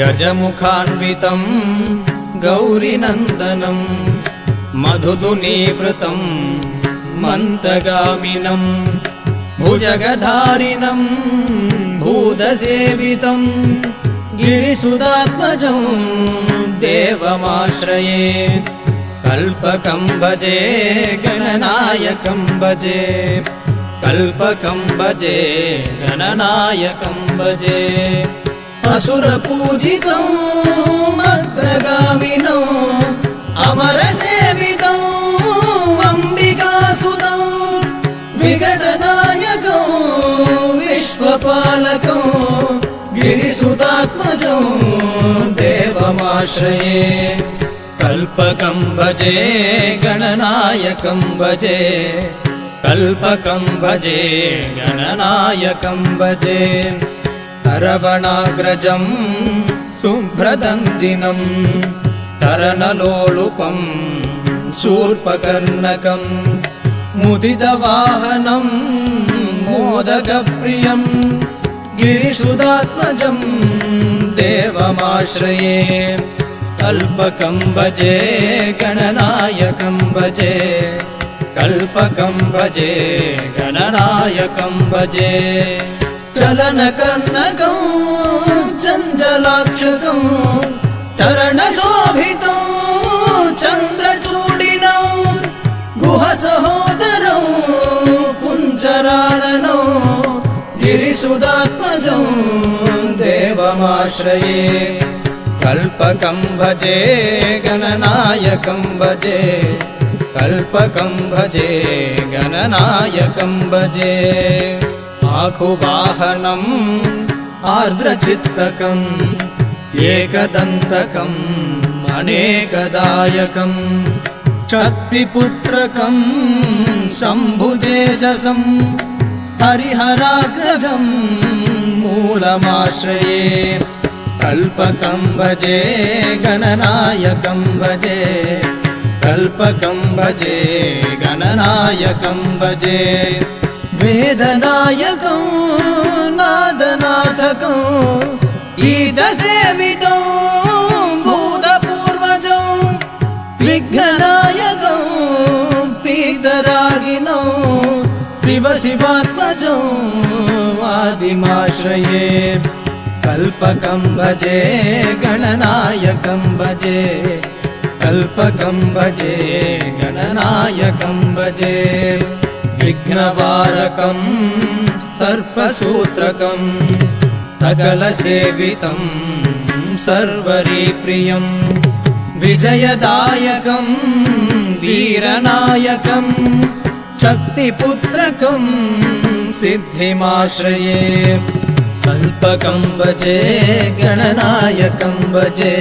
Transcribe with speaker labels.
Speaker 1: गजमुखान्वितं गौरिनन्दनं मधुदुनीवृतं मन्तगामिनं भुजगधारिणं भूतसेवितं गिरिसुदात्मजं देवमाश्रये कल्पकं भजे गणनायकं भजे कल्पकं भजे गणनायकं भजे असुरपूजितं मग्रगामिनं अमरसेवितं अम्बिकासुतं विघटनायकं विश्वपालकं गिरिसुदात्मजं देवमाश्रये कल्पकं भजे गणनायकं भजे कल्पकं भजे गणनायकं भजे तरवणाग्रजं शुभ्रदन्दिनं तरनलोलुपं शूर्पकर्णकं मुदितवाहनं मोदकप्रियं गिरिसुदात्मजं देवमाश्रये कल्पकं भजे गणनायकं भजे कल्पकं भजे गणनायकं भजे चलनकर्णकं चञ्चलाक्षकं चरणशोभितं चन्द्रचूडिनं गुहसहोदरं कुञ्जराननं गिरिसुदात्मजं देवमाश्रये कल्पकं भजे गणनायकं भजे कल्पकं भजे गणनायकं भजे आखुवाहनम् आर्द्रचित्तकम् एकदन्तकम् अनेकदायकम् शक्तिपुत्रकं शम्भुदेशसं हरिहराग्रजं मूलमाश्रये कल्पकं भजे गणनायकं भजे कल्पकं भजे गणनायकं भजे वेदनायकं नादनाथकं ईदसेवितं भूतपूर्वजं विघ्ननायकं पीतरागिनं शिवशिवात्मजं आदिमाश्रये कल्पकं भजे गणनायकं भजे कल्पकं भजे गणनायकं भजे विघ्नवारकं सर्पसूत्रकं सकलसेवितं सर्वरीप्रियं विजयदायकं वीरनायकं शक्तिपुत्रकं सिद्धिमाश्रये कल्पकं भजे गणनायकं भजे।